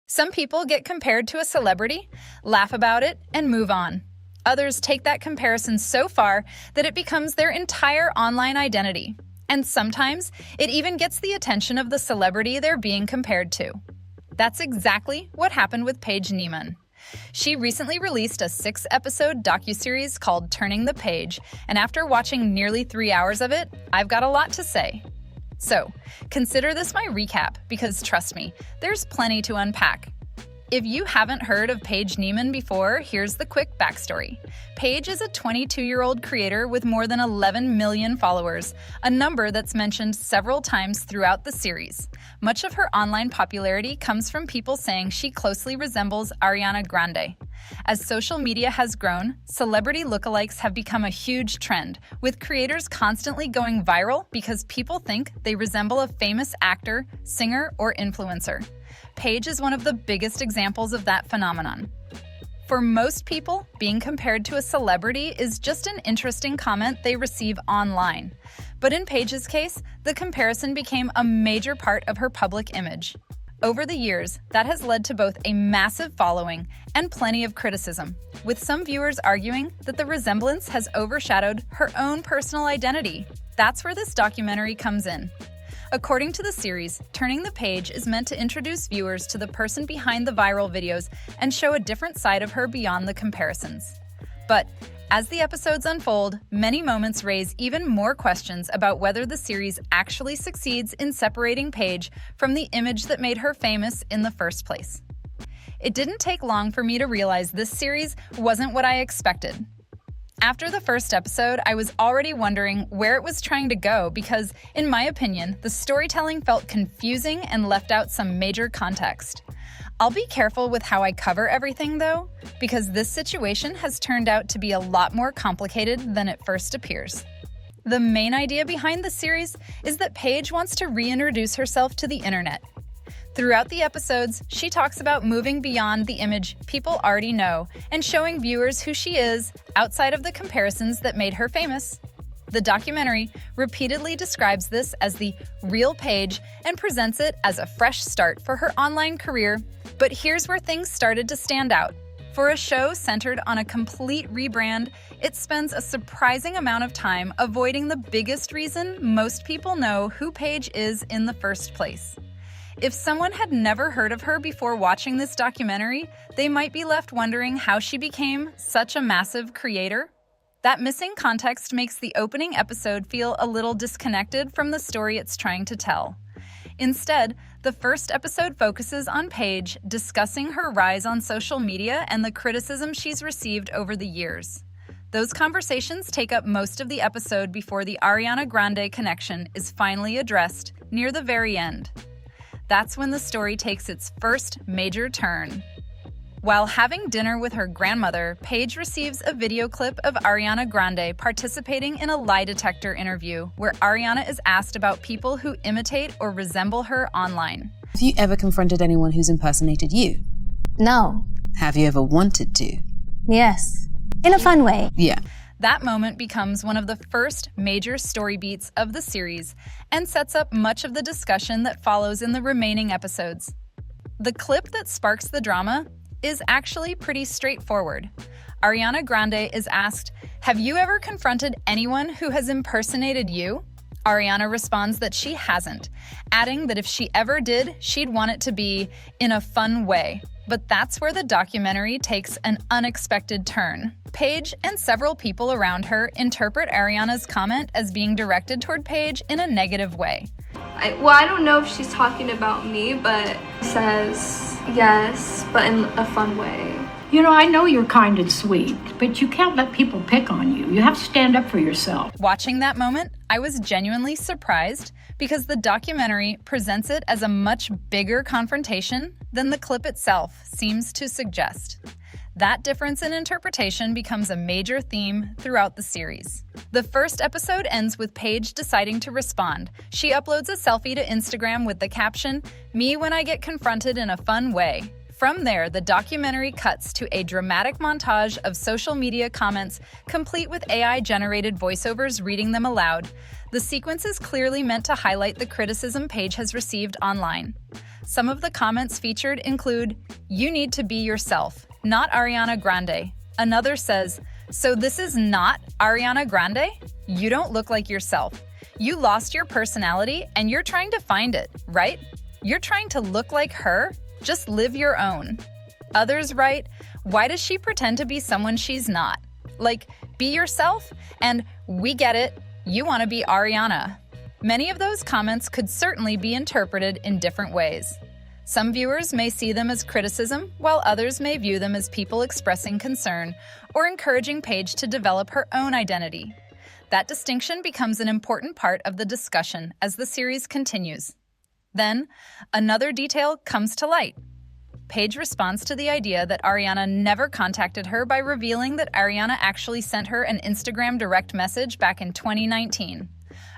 Some people get compared to a celebrity, laugh about it, and move on. Others take that comparison so far that it becomes their entire online identity. And sometimes, it even gets the attention of the celebrity they're being compared to. That's exactly what happened with Paige Niemann. She recently released a 6-episode docuseries called Turning the Page, and after watching nearly 3 hours of it, I've got a lot to say. So, consider this my recap, because trust me, there's plenty to unpack. If you haven't heard of Paige Niemann before, here's the quick backstory. Paige is a 22-year-old creator with more than 11 million followers, a number that's mentioned several times throughout the series. Much of her online popularity comes from people saying she closely resembles Ariana Grande. As social media has grown, celebrity lookalikes have become a huge trend, with creators constantly going viral because people think they resemble a famous actor, singer, or influencer. Paige is one of the biggest examples of that phenomenon. For most people, being compared to a celebrity is just an interesting comment they receive online. But in Paige's case, the comparison became a major part of her public image. Over the years, that has led to both a massive following and plenty of criticism, with some viewers arguing that the resemblance has overshadowed her own personal identity. That's where this documentary comes in. According to the series, Turning the Page is meant to introduce viewers to the person behind the viral videos and show a different side of her beyond the comparisons. But as the episodes unfold, many moments raise even more questions about whether the series actually succeeds in separating Paige from the image that made her famous in the first place. It didn't take long for me to realize this series wasn't what I expected. After the first episode, I was already wondering where it was trying to go because, in my opinion, the storytelling felt confusing and left out some major context. I'll be careful with how I cover everything, though, because this situation has turned out to be a lot more complicated than it first appears. The main idea behind the series is that Paige wants to reintroduce herself to the internet. Throughout the episodes, she talks about moving beyond the image people already know and showing viewers who she is outside of the comparisons that made her famous. The documentary repeatedly describes this as the real Paige and presents it as a fresh start for her online career. But here's where things started to stand out. For a show centered on a complete rebrand, it spends a surprising amount of time avoiding the biggest reason most people know who Paige is in the first place. If someone had never heard of her before watching this documentary, they might be left wondering how she became such a massive creator. That missing context makes the opening episode feel a little disconnected from the story it's trying to tell. Instead, the first episode focuses on Paige discussing her rise on social media and the criticism she's received over the years. Those conversations take up most of the episode before the Ariana Grande connection is finally addressed near the very end. That's when the story takes its first major turn. While having dinner with her grandmother, Paige receives a video clip of Ariana Grande participating in a lie detector interview where Ariana is asked about people who imitate or resemble her online. Have you ever confronted anyone who's impersonated you? No. Have you ever wanted to? Yes. In a fun way. Yeah. That moment becomes one of the first major story beats of the series and sets up much of the discussion that follows in the remaining episodes. The clip that sparks the drama is actually pretty straightforward. Ariana Grande is asked, "Have you ever confronted anyone who has impersonated you?" Ariana responds that she hasn't, adding that if she ever did, she'd want it to be in a fun way. But that's where the documentary takes an unexpected turn. Paige and several people around her interpret Ariana's comment as being directed toward Paige in a negative way. I don't know if she's talking about me, but says yes, but in a fun way. You know, I know you're kind and sweet, but you can't let people pick on you. You have to stand up for yourself. Watching that moment, I was genuinely surprised because the documentary presents it as a much bigger confrontation than the clip itself seems to suggest. That difference in interpretation becomes a major theme throughout the series. The first episode ends with Paige deciding to respond. She uploads a selfie to Instagram with the caption, "Me when I get confronted in a fun way." From there, the documentary cuts to a dramatic montage of social media comments, complete with AI-generated voiceovers reading them aloud. The sequence is clearly meant to highlight the criticism Paige has received online. Some of the comments featured include, "You need to be yourself, not Ariana Grande." Another says, "So this is not Ariana Grande? You don't look like yourself. You lost your personality and you're trying to find it, right? You're trying to look like her? Just live your own." Others write, "Why does she pretend to be someone she's not? Like, be yourself, and we get it, you want to be Ariana." Many of those comments could certainly be interpreted in different ways. Some viewers may see them as criticism, while others may view them as people expressing concern or encouraging Paige to develop her own identity. That distinction becomes an important part of the discussion as the series continues. Then, another detail comes to light. Paige responds to the idea that Ariana never contacted her by revealing that Ariana actually sent her an Instagram direct message back in 2019.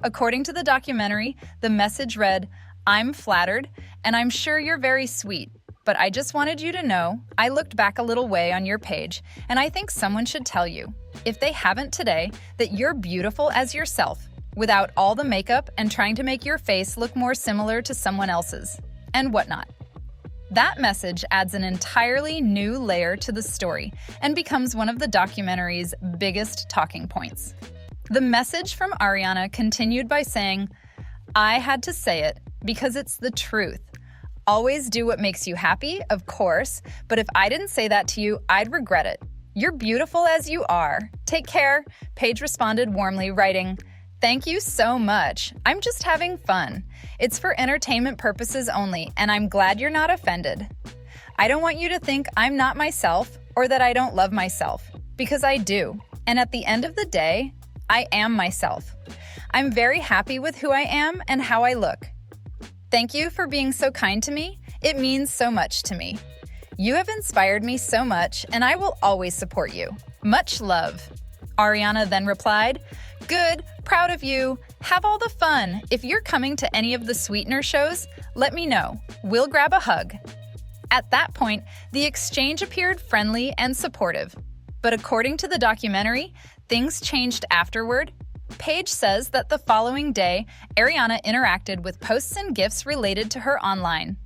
According to the documentary, the message read, "I'm flattered, and I'm sure you're very sweet, but I just wanted you to know I looked back a little way on your page, and I think someone should tell you, if they haven't today, that you're beautiful as yourself, without all the makeup and trying to make your face look more similar to someone else's," and whatnot. That message adds an entirely new layer to the story and becomes one of the documentary's biggest talking points. The message from Ariana continued by saying, "I had to say it because it's the truth. Always do what makes you happy, of course, but if I didn't say that to you, I'd regret it. You're beautiful as you are. Take care." Paige responded warmly, writing, "Thank you so much. I'm just having fun. It's for entertainment purposes only, and I'm glad you're not offended. I don't want you to think I'm not myself or that I don't love myself, because I do. And at the end of the day, I am myself. I'm very happy with who I am and how I look. Thank you for being so kind to me. It means so much to me. You have inspired me so much, and I will always support you. Much love." Ariana then replied, "Good, proud of you. Have all the fun. If you're coming to any of the Sweetener shows, let me know. We'll grab a hug." At that point, the exchange appeared friendly and supportive. But according to the documentary, things changed afterward. Paige says that the following day, Ariana interacted with posts and gifts related to her online.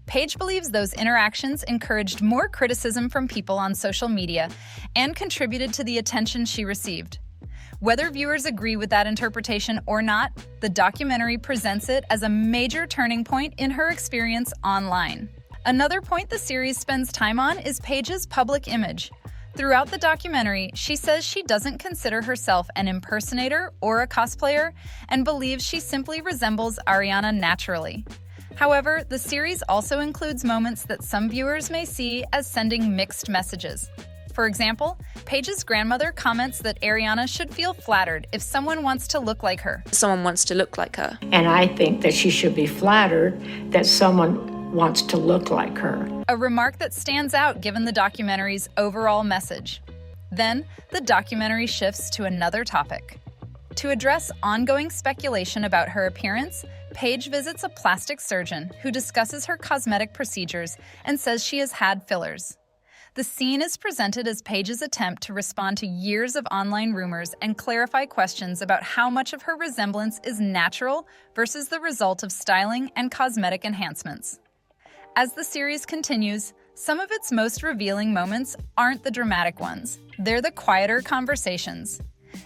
Paige believes those interactions encouraged more criticism from people on social media and contributed to the attention she received. Whether viewers agree with that interpretation or not, the documentary presents it as a major turning point in her experience online. Another point the series spends time on is Paige's public image. Throughout the documentary, she says she doesn't consider herself an impersonator or a cosplayer and believes she simply resembles Ariana naturally. However, the series also includes moments that some viewers may see as sending mixed messages. For example, Paige's grandmother comments that Ariana should feel flattered if someone wants to look like her. Someone wants to look like her. And I think that she should be flattered that someone wants to look like her. A remark that stands out given the documentary's overall message. Then, the documentary shifts to another topic. To address ongoing speculation about her appearance, Paige visits a plastic surgeon who discusses her cosmetic procedures and says she has had fillers. The scene is presented as Paige's attempt to respond to years of online rumors and clarify questions about how much of her resemblance is natural versus the result of styling and cosmetic enhancements. As the series continues, some of its most revealing moments aren't the dramatic ones. They're the quieter conversations.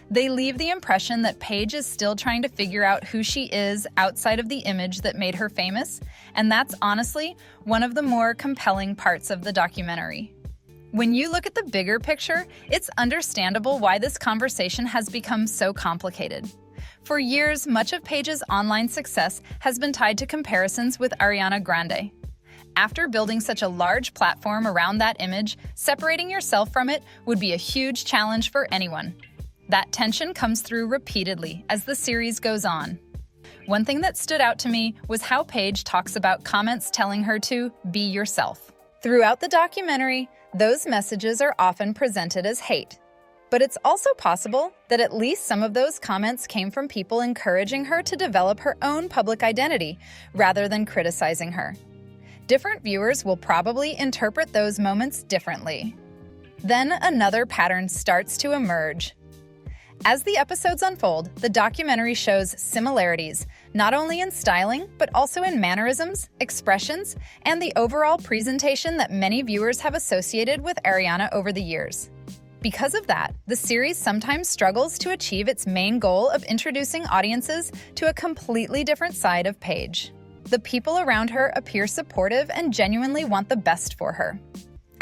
They leave the impression that Paige is still trying to figure out who she is outside of the image that made her famous, and that's honestly one of the more compelling parts of the documentary. When you look at the bigger picture, it's understandable why this conversation has become so complicated. For years, much of Paige's online success has been tied to comparisons with Ariana Grande. After building such a large platform around that image, separating yourself from it would be a huge challenge for anyone. That tension comes through repeatedly as the series goes on. One thing that stood out to me was how Paige talks about comments telling her to be yourself. Throughout the documentary, those messages are often presented as hate. But it's also possible that at least some of those comments came from people encouraging her to develop her own public identity rather than criticizing her. Different viewers will probably interpret those moments differently. Then another pattern starts to emerge. As the episodes unfold, the documentary shows similarities, not only in styling, but also in mannerisms, expressions, and the overall presentation that many viewers have associated with Ariana over the years. Because of that, the series sometimes struggles to achieve its main goal of introducing audiences to a completely different side of Paige. The people around her appear supportive and genuinely want the best for her.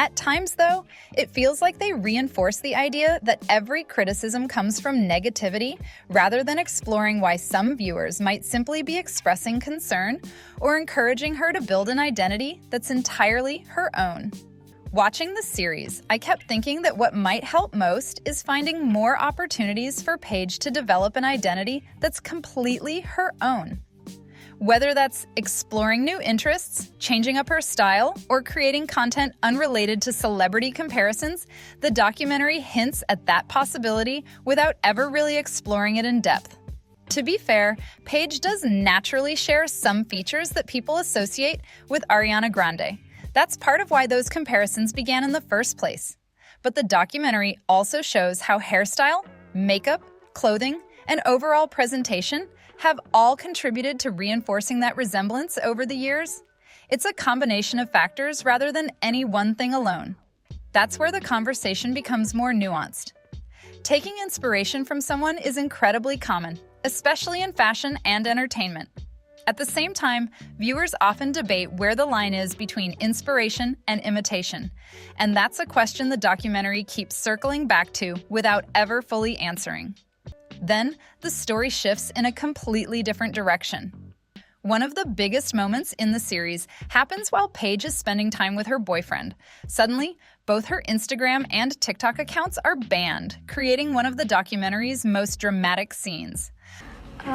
At times, though, it feels like they reinforce the idea that every criticism comes from negativity rather than exploring why some viewers might simply be expressing concern or encouraging her to build an identity that's entirely her own. Watching the series, I kept thinking that what might help most is finding more opportunities for Paige to develop an identity that's completely her own. Whether that's exploring new interests, changing up her style, or creating content unrelated to celebrity comparisons, the documentary hints at that possibility without ever really exploring it in depth. To be fair, Paige does naturally share some features that people associate with Ariana Grande. That's part of why those comparisons began in the first place. But the documentary also shows how hairstyle, makeup, clothing, and overall presentation have all contributed to reinforcing that resemblance over the years. It's a combination of factors rather than any one thing alone. That's where the conversation becomes more nuanced. Taking inspiration from someone is incredibly common, especially in fashion and entertainment. At the same time, viewers often debate where the line is between inspiration and imitation, and that's a question the documentary keeps circling back to without ever fully answering. Then, the story shifts in a completely different direction. One of the biggest moments in the series happens while Paige is spending time with her boyfriend. Suddenly, both her Instagram and TikTok accounts are banned, creating one of the documentary's most dramatic scenes. Do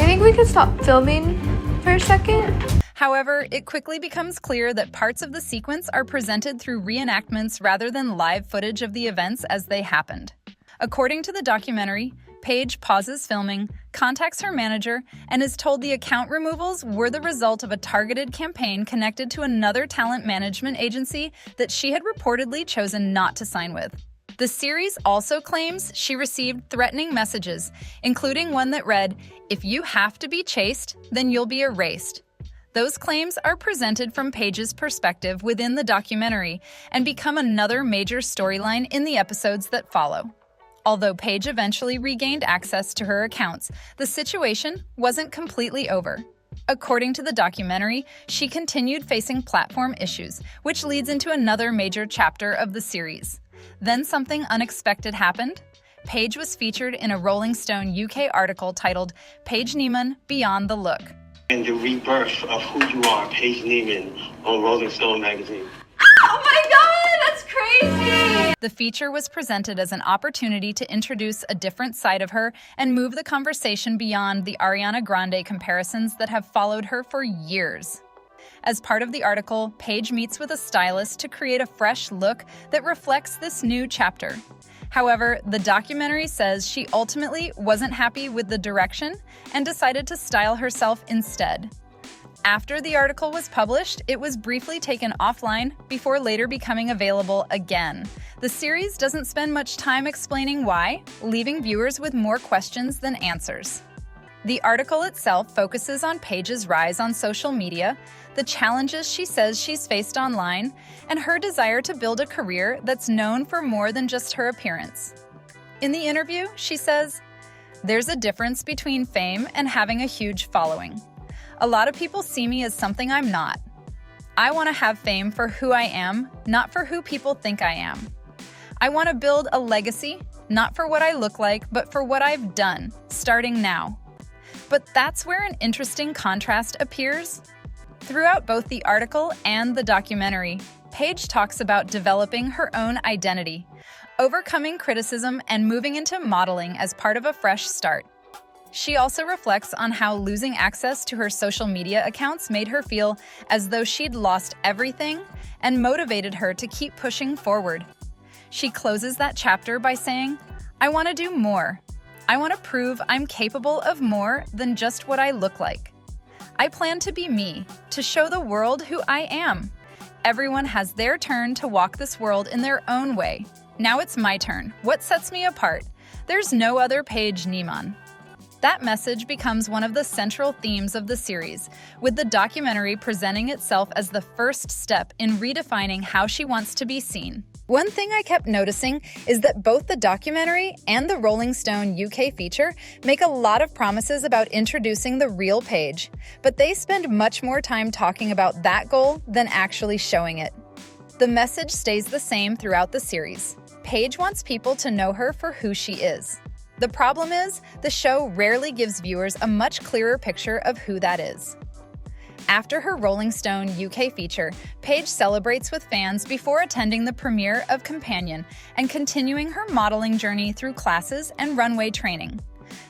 you think we could stop filming for a second? However, it quickly becomes clear that parts of the sequence are presented through reenactments rather than live footage of the events as they happened. According to the documentary, Paige pauses filming, contacts her manager, and is told the account removals were the result of a targeted campaign connected to another talent management agency that she had reportedly chosen not to sign with. The series also claims she received threatening messages, including one that read, "If you have to be chased, then you'll be erased." Those claims are presented from Paige's perspective within the documentary and become another major storyline in the episodes that follow. Although Paige eventually regained access to her accounts, the situation wasn't completely over. According to the documentary, she continued facing platform issues, which leads into another major chapter of the series. Then something unexpected happened. Paige was featured in a Rolling Stone UK article titled "Paige Neiman, Beyond the Look." And the rebirth of who you are, Paige Neiman, on Rolling Stone magazine. Oh my god, that's crazy! The feature was presented as an opportunity to introduce a different side of her and move the conversation beyond the Ariana Grande comparisons that have followed her for years. As part of the article, Paige meets with a stylist to create a fresh look that reflects this new chapter. However, the documentary says she ultimately wasn't happy with the direction and decided to style herself instead. After the article was published, it was briefly taken offline before later becoming available again. The series doesn't spend much time explaining why, leaving viewers with more questions than answers. The article itself focuses on Paige's rise on social media, the challenges she says she's faced online, and her desire to build a career that's known for more than just her appearance. In the interview, she says, "There's a difference between fame and having a huge following. A lot of people see me as something I'm not. I want to have fame for who I am, not for who people think I am. I want to build a legacy, not for what I look like, but for what I've done, starting now." But that's where an interesting contrast appears. Throughout both the article and the documentary, Paige talks about developing her own identity, overcoming criticism, and moving into modeling as part of a fresh start. She also reflects on how losing access to her social media accounts made her feel as though she'd lost everything and motivated her to keep pushing forward. She closes that chapter by saying, "I want to do more. I want to prove I'm capable of more than just what I look like. I plan to be me, to show the world who I am. Everyone has their turn to walk this world in their own way. Now it's my turn. What sets me apart? There's no other Paige Neiman. That message becomes one of the central themes of the series, with the documentary presenting itself as the first step in redefining how she wants to be seen. One thing I kept noticing is that both the documentary and the Rolling Stone UK feature make a lot of promises about introducing the real Paige, but they spend much more time talking about that goal than actually showing it. The message stays the same throughout the series. Paige wants people to know her for who she is. The problem is, the show rarely gives viewers a much clearer picture of who that is. After her Rolling Stone UK feature, Paige celebrates with fans before attending the premiere of Companion and continuing her modeling journey through classes and runway training.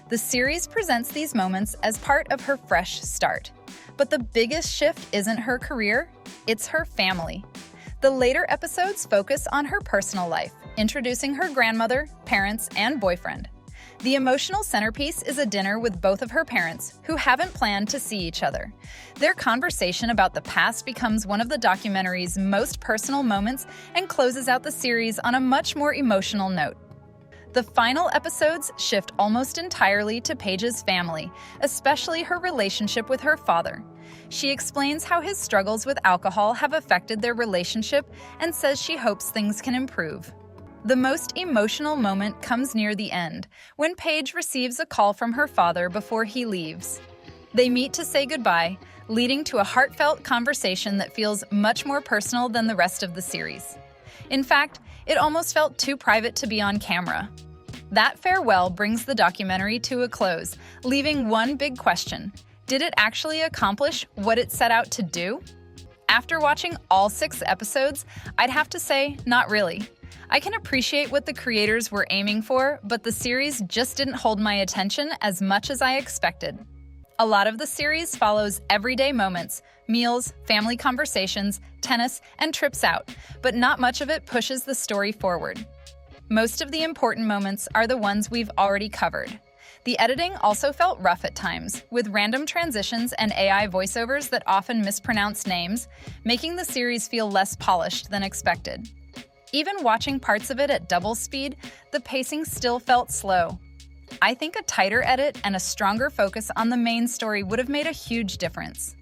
The series presents these moments as part of her fresh start. But the biggest shift isn't her career, it's her family. The later episodes focus on her personal life, introducing her grandmother, parents, and boyfriend. The emotional centerpiece is a dinner with both of her parents, who haven't planned to see each other. Their conversation about the past becomes one of the documentary's most personal moments and closes out the series on a much more emotional note. The final episodes shift almost entirely to Paige's family, especially her relationship with her father. She explains how his struggles with alcohol have affected their relationship and says she hopes things can improve. The most emotional moment comes near the end, when Paige receives a call from her father before he leaves. They meet to say goodbye, leading to a heartfelt conversation that feels much more personal than the rest of the series. In fact, it almost felt too private to be on camera. That farewell brings the documentary to a close, leaving one big question. Did it actually accomplish what it set out to do? After watching all 6 episodes, I'd have to say, not really. I can appreciate what the creators were aiming for, but the series just didn't hold my attention as much as I expected. A lot of the series follows everyday moments, meals, family conversations, tennis, and trips out, but not much of it pushes the story forward. Most of the important moments are the ones we've already covered. The editing also felt rough at times, with random transitions and AI voiceovers that often mispronounce names, making the series feel less polished than expected. Even watching parts of it at double speed, the pacing still felt slow. I think a tighter edit and a stronger focus on the main story would have made a huge difference.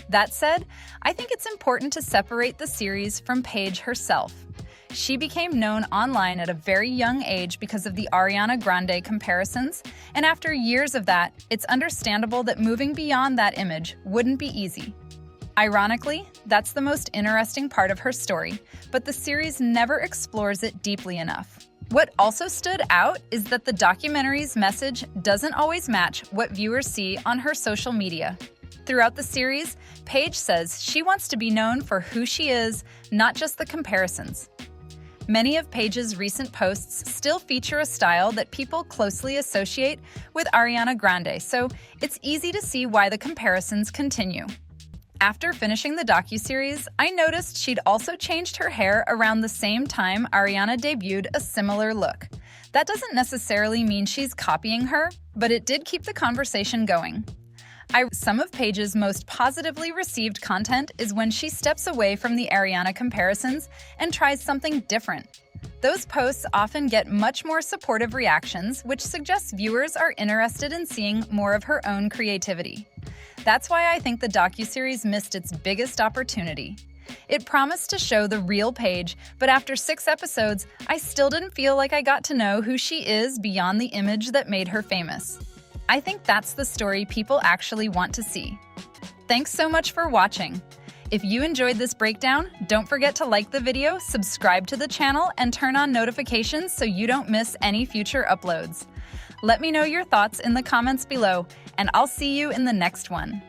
That said, I think it's important to separate the series from Paige herself. She became known online at a very young age because of the Ariana Grande comparisons, and after years of that, it's understandable that moving beyond that image wouldn't be easy. Ironically, that's the most interesting part of her story, but the series never explores it deeply enough. What also stood out is that the documentary's message doesn't always match what viewers see on her social media. Throughout the series, Paige says she wants to be known for who she is, not just the comparisons. Many of Paige's recent posts still feature a style that people closely associate with Ariana Grande, so it's easy to see why the comparisons continue. After finishing the docuseries, I noticed she'd also changed her hair around the same time Ariana debuted a similar look. That doesn't necessarily mean she's copying her, but it did keep the conversation going. Some of Paige's most positively received content is when she steps away from the Ariana comparisons and tries something different. Those posts often get much more supportive reactions, which suggests viewers are interested in seeing more of her own creativity. That's why I think the docuseries missed its biggest opportunity. It promised to show the real Paige, but after 6 episodes, I still didn't feel like I got to know who she is beyond the image that made her famous. I think that's the story people actually want to see. Thanks so much for watching. If you enjoyed this breakdown, don't forget to like the video, subscribe to the channel, and turn on notifications so you don't miss any future uploads. Let me know your thoughts in the comments below, and I'll see you in the next one.